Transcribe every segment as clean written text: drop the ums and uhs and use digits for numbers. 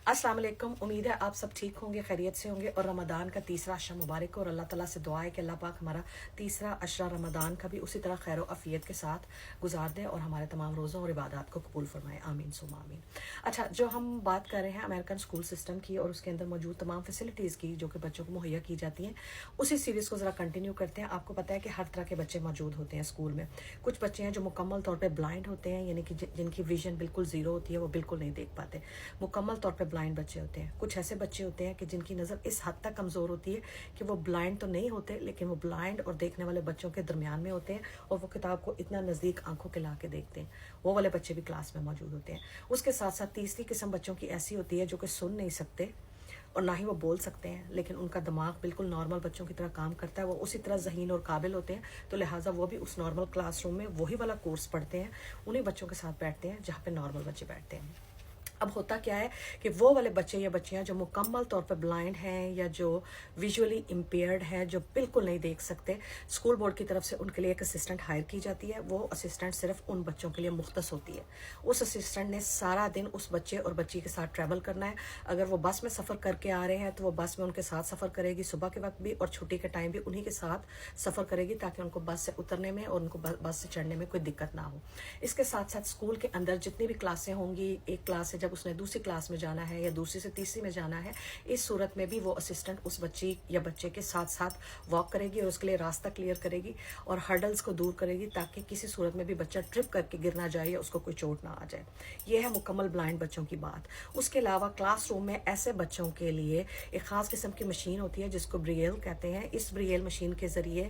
अस्सलाम वालेकुम। उम्मीद है आप सब ठीक होंगे, खैरियत से होंगे और रमदान का तीसरा अशरा मुबारक हो। और अल्लाह ताला से दुआ है कि अल्लाह पाक हमारा तीसरा अशरा रमदान का भी उसी तरह खैर अफ़ियत के साथ गुजार दे और हमारे तमाम रोज़ों और इबादत को कबूल फरमाए, आमीन सुम्मा आमीन। अच्छा, जो हम बात कर रहे हैं अमेरिकन स्कूल सिस्टम की और उसके अंदर मौजूद तमाम फैसिलिटीज़ की जो कि बच्चों को मुहैया की जाती हैं, उसी सीरीज़ को ज़रा कंटिन्यू करते हैं। आपको पता है कि हर तरह के बच्चे मौजूद होते हैं स्कूल में। कुछ बच्चे हैं जो मुकम्मल तौर पर ब्लाइंड होते हैं, यानी कि जिनकी विजन बिल्कुल ज़ीरो होती है, वो बिल्कुल नहीं देख पाते। मुकम्मल तौर पर ब्लाइंड बच्चे होते हैं। कुछ ऐसे बच्चे होते हैं कि जिनकी नज़र इस हद तक कमज़ोर होती है कि वो ब्लाइंड तो नहीं होते, लेकिन वो ब्लाइंड और देखने वाले बच्चों के दरमियान में होते हैं और वो किताब को इतना नज़दीक आंखों के ला के देखते हैं। वो वाले बच्चे भी क्लास में मौजूद होते हैं। उसके साथ साथ तीसरी किस्म बच्चों की ऐसी होती है जो कि सुन नहीं सकते और ना ही वो बोल सकते हैं, लेकिन उनका दिमाग बिल्कुल नॉर्मल बच्चों की तरह काम करता है। वो उसी तरह ज़हीन और काबिल होते हैं, तो लिहाजा वो भी उस नॉर्मल क्लासरूम में वही वाला कोर्स पढ़ते हैं, उन्हीं बच्चों के साथ बैठते हैं जहाँ पे नॉर्मल बच्चे बैठते हैं। अब होता क्या है कि वो वाले बच्चे या बच्चियां जो मुकम्मल तौर पर ब्लाइंड हैं या जो विजुअली इम्पेयर्ड हैं, जो बिल्कुल नहीं देख सकते, स्कूल बोर्ड की तरफ से उनके लिए एक असिस्टेंट हायर की जाती है। वो असिस्टेंट सिर्फ उन बच्चों के लिए मुख्तस होती है। उस असिस्टेंट ने सारा दिन उस बच्चे और बच्ची के साथ ट्रैवल करना है। अगर वो बस में सफ़र करके आ रहे हैं तो वो बस में उनके साथ सफ़र करेगी, सुबह के वक्त भी और छुट्टी के टाइम भी उन्हीं के साथ सफ़र करेगी, ताकि उनको बस से उतरने में और उनको बस से चढ़ने में कोई दिक्कत ना हो। इसके साथ साथ स्कूल के अंदर जितनी भी क्लासें होंगी, एक क्लास से जब उसने दूसरी क्लास में जाना है या दूसरी से तीसरी में जाना है, इस सूरत में भी वो असिस्टेंट उस बच्ची या बच्चे के साथ साथ वॉक करेगी और उसके लिए रास्ता क्लियर करेगी और हर्डल्स को दूर करेगी, ताकि किसी सूरत में भी बच्चा ट्रिप करके गिर ना जाए या उसको कोई चोट ना आ जाए। ये है मुकम्मल ब्लाइंड बच्चों की बात। उसके अलावा क्लासरूम में ऐसे बच्चों के लिए एक ख़ास किस्म की मशीन होती है जिसको ब्रेल कहते हैं। इस ब्रेल मशीन के ज़रिए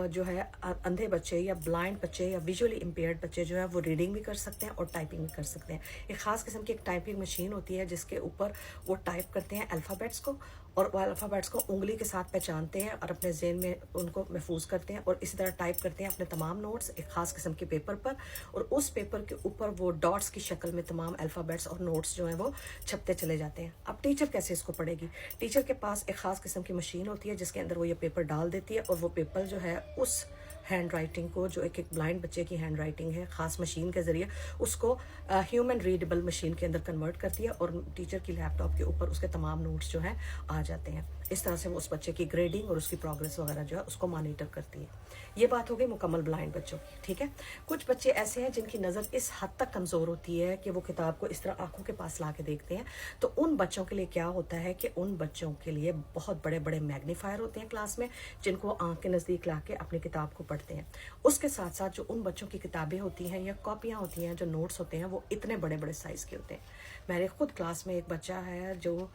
जो है अंधे बच्चे या ब्लाइंड बच्चे या विजुअली इम्पेयर्ड बच्चे जो है वो रीडिंग भी कर सकते हैं और टाइपिंग भी कर सकते हैं। एक ख़ास किस्म की एक टाइपिंग मशीन होती है जिसके ऊपर वो टाइप करते हैं अल्फ़ाबेट्स को, और वो अल्फ़ाबेट्स को उंगली के साथ पहचानते हैं और अपने ज़हन में उनको महफूज करते हैं और इसी तरह टाइप करते हैं अपने तमाम नोट्स एक ख़ास किस्म के पेपर पर, और उस पेपर के ऊपर वो डॉट्स की शक्ल में तमाम अल्फ़ाबेट्स और नोट्स जो हैं वो छपते चले जाते हैं। अब टीचर कैसे इसको पढ़ेगी? टीचर के पास एक ख़ास किस्म की मशीन होती है जिसके अंदर वो ये पेपर डाल देती है और वो पेपर जो है उस हैंड राइटिंग को, जो एक ब्लाइंड बच्चे की हैंड राइटिंग है, ख़ास मशीन के ज़रिए उसको ह्यूमन रीडेबल मशीन के अंदर कन्वर्ट करती है और टीचर की लैपटॉप के ऊपर उसके तमाम नोट्स जो हैं आ जाते हैं। इस तरह से वो उस बच्चे की ग्रेडिंग और उसकी प्रोग्रेस वगैरह जो है उसको मॉनिटर करती है। ये बात हो गई मुकम्मल ब्लाइंड बच्चों की, ठीक है। कुछ बच्चे ऐसे हैं जिनकी नज़र इस हद तक कमज़ोर होती है कि वो किताब को इस तरह आंखों के पास ला के देखते हैं, तो उन बच्चों के लिए क्या होता है कि उन बच्चों के लिए बहुत बड़े बड़े मैग्नीफायर होते हैं क्लास में, जिनको आंख के नज़दीक ला के अपनी किताब को पढ़ते हैं। उसके साथ साथ जो उन बच्चों की किताबें होती हैं या कॉपियाँ होती हैं, जो नोट्स होते हैं, वो इतने बड़े बड़े साइज़ के होते हैं। मेरे खुद क्लास में एक बच्चा है जो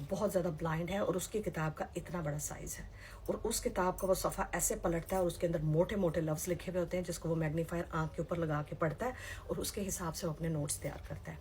बहुत ज़्यादा ब्लाइंड है और उसकी किताब का इतना बड़ा साइज़ है, और उस किताब का वो सफ़ा ऐसे पलटता है और उसके अंदर मोटे मोटे लफ्ज़ लिखे हुए होते हैं जिसको वो मैग्नीफायर आँख के ऊपर लगा के पढ़ता है और उसके हिसाब से वो अपने नोट्स तैयार करता है।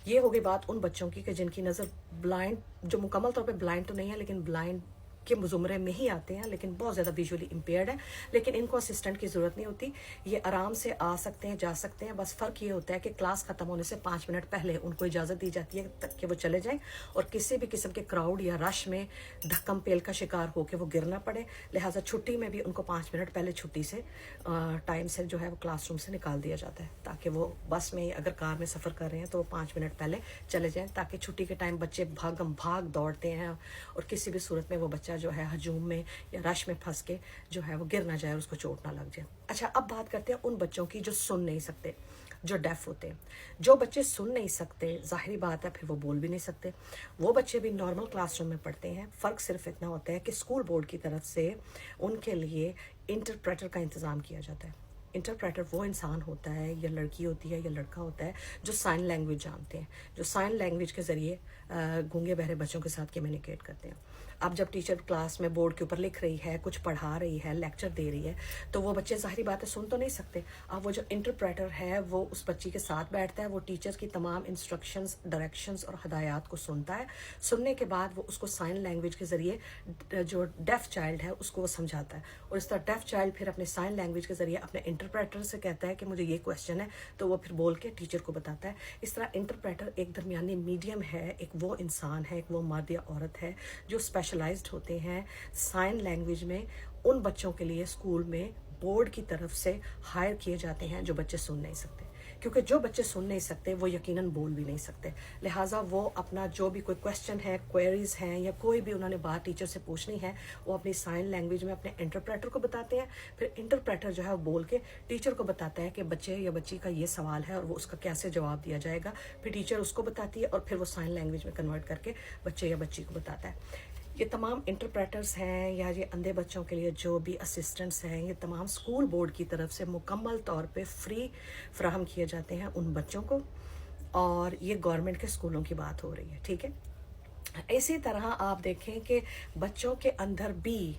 ये हो गई बात उन बच्चों की कि जिनकी नज़र ब्लाइंड, जो मुकम्मल तौर पे ब्लाइंड तो नहीं है लेकिन ब्लाइंड के ज़ुमरे में ही आते हैं, लेकिन बहुत ज़्यादा विजुअली इम्पेयर्ड है, लेकिन इनको असिस्टेंट की ज़रूरत नहीं होती। ये आराम से आ सकते हैं, जा सकते हैं। बस फ़र्क ये होता है कि क्लास ख़त्म होने से 5 मिनट पहले उनको इजाज़त दी जाती है तक कि वो चले जाएं और किसी भी किस्म के क्राउड या रश में धक्कम पेल का शिकार होकर वो गिर ना पड़े। लिहाजा छुट्टी में भी उनको 5 मिनट पहले छुट्टी से टाइम से जो है वो क्लासरूम से निकाल दिया जाता है, ताकि वो बस में अगर कार में सफ़र कर रहे हैं तो वो 5 मिनट पहले चले जाएँ, ताकि छुट्टी के टाइम बच्चे भागम भाग दौड़ते हैं और किसी भी सूरत में वो बच्चा जो है हजूम में या रश में फंस के जो है वो गिर ना जाए, उसको चोट ना लग जाए। अच्छा, अब बात करते हैं उन बच्चों की जो सुन नहीं सकते, जो डेफ होते हैं। जो बच्चे सुन नहीं सकते, ज़ाहिरी बात है फिर वो बोल भी नहीं सकते, वो बच्चे भी नॉर्मल क्लासरूम में पढ़ते हैं। फ़र्क सिर्फ इतना होता है कि स्कूल बोर्ड की तरफ से उनके लिए इंटरप्रेटर का इंतज़ाम किया जाता है। इंटरप्रेटर वो इंसान होता है या लड़की होती है या लड़का होता है जो साइन लैंग्वेज जानते हैं, जो साइन लैंग्वेज के ज़रिए गूंगे बहरे बच्चों के साथ कम्युनिकेट करते हैं। अब जब टीचर क्लास में बोर्ड के ऊपर लिख रही है, कुछ पढ़ा रही है, लेक्चर दे रही है, तो वो बच्चे ज़ाहिरी बात है सुन तो नहीं सकते। अब वो जो इंटरप्रेटर है वो उस बच्ची के साथ बैठता है, वो टीचर की तमाम इंस्ट्रक्शंस, डायरेक्शंस और हदायत को सुनता है। सुनने के बाद वो उसको साइन लैंग्वेज के ज़रिए जो डेफ चाइल्ड है उसको वो समझाता है, और इस तरह डेफ चाइल्ड फिर अपने साइन लैंग्वेज के ज़रिए अपने इंटरप्रेटर से कहता है कि मुझे ये क्वेश्चन है, तो वो फिर बोल के टीचर को बताता है। इस तरह इंटरप्रेटर एक दरमियानी मीडियम है, एक वो इंसान है, एक वो मर्द या औरत है जो स्पेशलाइज्ड होते हैं साइन लैंग्वेज में। उन बच्चों के लिए स्कूल में बोर्ड की तरफ से हायर किए जाते हैं जो बच्चे सुन नहीं सकते। کیونکہ جو بچے سن نہیں سکتے وہ یقیناً بول بھی نہیں سکتے، لہٰذا وہ اپنا جو بھی کوئی کویشچن ہے، کوئریز ہیں، یا کوئی بھی انہوں نے بات ٹیچر سے پوچھنی ہے، وہ اپنی سائن لینگویج میں اپنے انٹرپریٹر کو بتاتے ہیں، پھر انٹرپریٹر جو ہے وہ بول کے ٹیچر کو بتاتا ہے کہ بچے یا بچی کا یہ سوال ہے اور وہ اس کا کیسے جواب دیا جائے گا، پھر ٹیچر اس کو بتاتی ہے اور پھر وہ سائن لینگویج میں کنورٹ کر کے بچے یا بچی کو بتاتا ہے۔ یہ تمام انٹرپریٹرز ہیں یا یہ اندھے بچوں کے لیے جو بھی اسسٹنٹس ہیں، یہ تمام اسکول بورڈ کی طرف سے مکمل طور پہ فری فراہم کیے جاتے ہیں ان بچوں کو، اور یہ گورنمنٹ کے اسکولوں کی بات ہو رہی ہے، ٹھیک ہے۔ اسی طرح آپ دیکھیں کہ بچوں کے اندر بھی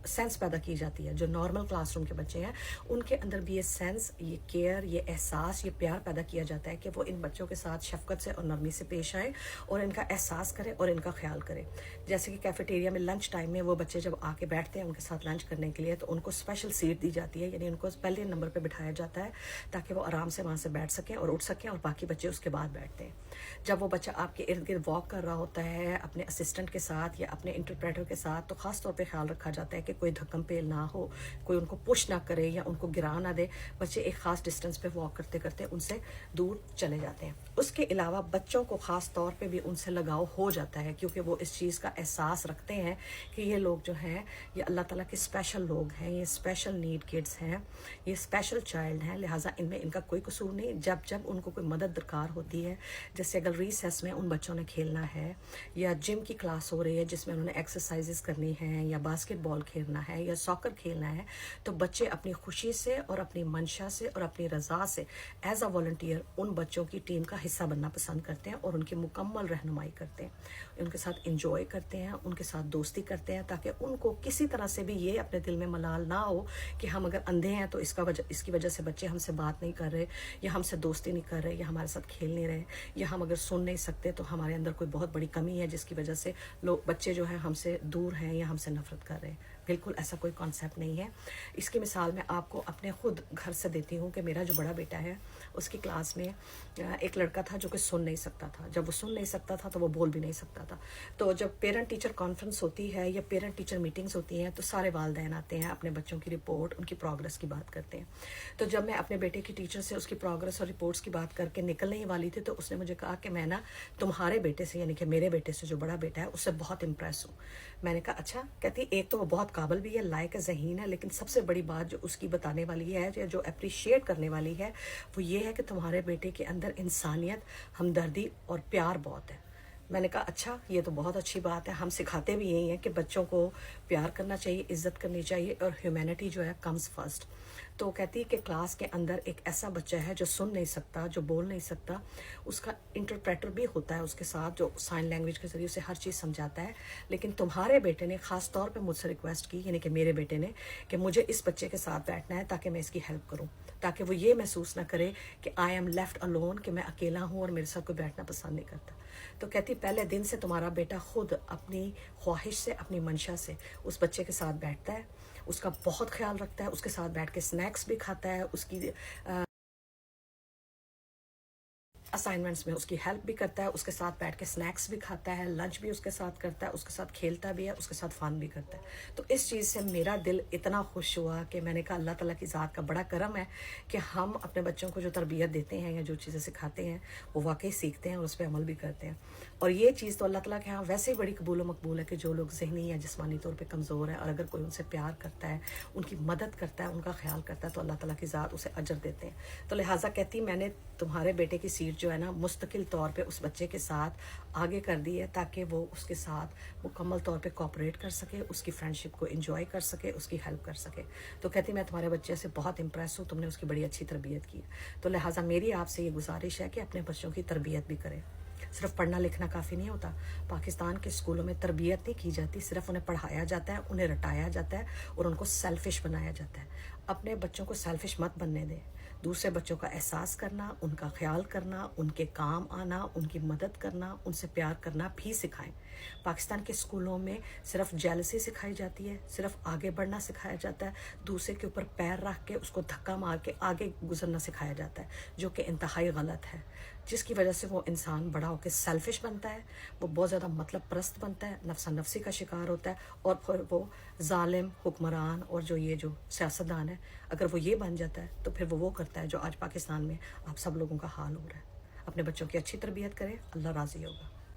سینس پیدا کی جاتی ہے، جو نارمل کلاس روم کے بچے ہیں ان کے اندر بھی یہ سینس، یہ کیئر، یہ احساس، یہ پیار پیدا کیا جاتا ہے کہ وہ ان بچوں کے ساتھ شفقت سے اور نرمی سے پیش آئے اور ان کا احساس کرے اور ان کا خیال کرے۔ جیسے کہ کیفیٹیریا میں لنچ ٹائم میں وہ بچے جب آ کے بیٹھتے ہیں ان کے ساتھ لنچ کرنے کے لیے، تو ان کو اسپیشل سیٹ دی جاتی ہے، یعنی ان کو پہلے نمبر پہ بٹھایا جاتا ہے تاکہ وہ آرام سے وہاں سے بیٹھ سکیں اور اٹھ سکیں، اور باقی بچے اس کے بعد بیٹھتے ہیں۔ جب وہ بچہ آپ کے ارد گرد واک کر رہا ہوتا ہے اپنے اسسٹنٹ کے ساتھ یا اپنے انٹرپریٹر کے ساتھ، تو خاص طور پہ خیال رکھا جاتا ہے کہ کوئی دھکم پیل نہ ہو، کوئی ان کو پش نہ کرے یا ان کو گرا نہ دے، بچے ایک خاص ڈسٹینس پہ واک کرتے کرتے ان سے دور چلے جاتے ہیں۔ اس کے علاوہ بچوں کو خاص طور پہ بھی ان سے لگاؤ ہو جاتا ہے، کیونکہ وہ اس چیز کا احساس رکھتے ہیں کہ یہ لوگ جو ہیں یہ اللہ تعالیٰ کے اسپیشل لوگ ہیں، یہ اسپیشل نیڈ کڈس ہیں، یہ اسپیشل چائلڈ ہیں، لہٰذا ان میں ان کا کوئی قصور نہیں۔ جب جب ان کو کوئی مدد درکار ہوتی ہے، جیسے اگر ریسیس میں ان بچوں نے کھیلنا ہے یا جم کی کلاس ہو رہی ہے جس میں انہوں نے ایکسرسائزز کرنی ہیں یا باسکٹ بال کھیلنا ہے یا ساکر کھیلنا ہے، تو بچے اپنی خوشی سے اور اپنی منشا سے اور اپنی رضا سے ایز اے والنٹیئر ان بچوں کی ٹیم کا حصہ بننا پسند کرتے ہیں اور ان کی مکمل رہنمائی کرتے ہیں، ان کے ساتھ انجوائے کرتے ہیں، ان کے ساتھ دوستی کرتے ہیں، تاکہ ان کو کسی طرح سے بھی یہ اپنے دل میں ملال نہ ہو کہ ہم اگر اندھے ہیں تو اس کی وجہ سے بچے ہم سے بات نہیں کر رہے یا ہم سے دوستی نہیں کر رہے یا ہمارے ساتھ کھیل نہیں رہے، یا ہم اگر سن نہیں سکتے تو ہمارے اندر کوئی بہت بڑی کمی ہے جس کی وجہ سے بچے جو ہیں ہم سے دور ہیں یا ہم سے نفرت کر رہے ہیں۔ بالکل ایسا کوئی کانسیپٹ نہیں ہے۔ اس کی مثال میں آپ کو اپنے خود گھر سے دیتی ہوں کہ میرا جو بڑا بیٹا ہے اس کی کلاس میں ایک لڑکا تھا جو کہ سن نہیں سکتا تھا۔ جب وہ سن نہیں سکتا تھا تو وہ بول بھی نہیں سکتا تھا۔ تو جب پیرنٹ ٹیچر کانفرنس ہوتی ہے یا پیرنٹ ٹیچر میٹنگز ہوتی ہیں تو سارے والدین آتے ہیں، اپنے بچوں کی رپورٹ، ان کی پروگرس کی بات کرتے ہیں۔ تو جب میں اپنے بیٹے کی ٹیچر سے اس کی پروگرس اور رپورٹس کی بات کر کے نکلنے ہی والی تھی تو اس نے مجھے کہا کہ میں نا تمہارے بیٹے سے، یعنی کہ میرے بیٹے سے جو بڑا بیٹا ہے، اس سے بہت امپریس ہوں۔ میں نے کہا اچھا؟ کہتی ایک تو وہ بہت قابل بھی ہے، لائق ذہین ہے، لیکن سب سے بڑی بات جو اس کی بتانے والی ہے یا جو اپریشیٹ کرنے والی ہے وہ یہ ہے کہ تمہارے بیٹے کے اندر انسانیت، ہمدردی اور پیار بہت ہے۔ میں نے کہا اچھا، یہ تو بہت اچھی بات ہے، ہم سکھاتے بھی یہی ہیں کہ بچوں کو پیار کرنا چاہیے، عزت کرنی چاہیے، اور ہیومینٹی جو ہے کمز فرسٹ۔ تو کہتی کہ کلاس کے اندر ایک ایسا بچہ ہے جو سن نہیں سکتا، جو بول نہیں سکتا، اس کا انٹرپریٹر بھی ہوتا ہے اس کے ساتھ جو سائن لینگویج کے ذریعے اسے ہر چیز سمجھاتا ہے، لیکن تمہارے بیٹے نے خاص طور پہ مجھ سے ریکویسٹ کی، یعنی کہ میرے بیٹے نے، کہ مجھے اس بچے کے ساتھ بیٹھنا ہے تاکہ میں اس کی ہیلپ کروں، تاکہ وہ یہ محسوس نہ کرے کہ آئی ایم لیفٹ الون، کہ میں اکیلا ہوں اور میرے ساتھ کوئی بیٹھنا پسند نہیں کرتا۔ تو کہتی پہلے دن سے تمہارا بیٹا خود اپنی خواہش سے، اپنی منشا سے اس بچے کے ساتھ بیٹھتا ہے، اس کا بہت خیال رکھتا ہے، اس کے ساتھ بیٹھ کے سنیکس بھی کھاتا ہے، اس کی اسائنمنٹس میں اس کی ہیلپ بھی کرتا ہے، اس کے ساتھ بیٹھ کے سنیکس بھی کھاتا ہے، لنچ بھی اس کے ساتھ کرتا ہے، اس کے ساتھ کھیلتا بھی ہے، اس کے ساتھ فن بھی کرتا ہے۔ تو اس چیز سے میرا دل اتنا خوش ہوا کہ میں نے کہا اللہ تعالیٰ کی ذات کا بڑا کرم ہے کہ ہم اپنے بچوں کو جو تربیت دیتے ہیں یا جو چیزیں سکھاتے ہیں وہ واقعی سیکھتے ہیں اور اس پہ عمل بھی کرتے ہیں۔ اور یہ چیز تو اللہ تعالیٰ کے ہاں ویسے ہی بڑی قبول و مقبول ہے کہ جو لوگ ذہنی یا جسمانی طور پہ کمزور ہیں اور اگر کوئی ان سے پیار کرتا ہے، ان کی مدد کرتا ہے، ان کا خیال کرتا ہے، تو اللہ تعالیٰ کی ذات اسے اجر دیتے ہیں۔ تو لہٰذا کہتی میں نے تمہارے بیٹے کی سیٹ جو ہے نا مستقل طور پہ اس بچے کے ساتھ آگے کر دی ہے تاکہ وہ اس کے ساتھ مکمل طور پہ کوآپریٹ کر سکے، اس کی فرینڈشپ کو انجوائے کر سکے، اس کی ہیلپ کر سکے۔ تو کہتی میں تمہارے بچے سے بہت امپریس ہوں، تم نے اس کی بڑی اچھی تربیت کی۔ تو لہٰذا میری آپ سے یہ گزارش ہے کہ اپنے بچوں کی تربیت بھی کریں۔ صرف پڑھنا لکھنا کافی نہیں ہوتا۔ پاکستان کے اسکولوں میں تربیت نہیں کی جاتی، صرف انہیں پڑھایا جاتا ہے، انہیں رٹایا جاتا ہے اور ان کو سیلفش بنایا جاتا ہے۔ اپنے بچوں کو سیلفش مت بننے دیں۔ دوسرے بچوں کا احساس کرنا، ان کا خیال کرنا، ان کے کام آنا، ان کی مدد کرنا، ان سے پیار کرنا بھی سکھائیں۔ پاکستان کے اسکولوں میں صرف جیلسی سکھائی جاتی ہے، صرف آگے بڑھنا سکھایا جاتا ہے، دوسرے کے اوپر پیر رکھ کے اس کو دھکا مار کے آگے گزرنا سکھایا جاتا ہے، جو کہ انتہائی غلط ہے۔ جس کی وجہ سے وہ انسان بڑا ہو کے سیلفش بنتا ہے، وہ بہت زیادہ مطلب پرست بنتا ہے، نفسا نفسی کا شکار ہوتا ہے، اور پھر وہ ظالم حکمران اور جو سیاستدان ہے، اگر وہ یہ بن جاتا ہے تو پھر وہ کرتا ہے جو آج پاکستان میں آپ سب لوگوں کا حال ہو رہا ہے۔ اپنے بچوں کی اچھی تربیت کریں، اللہ راضی ہوگا۔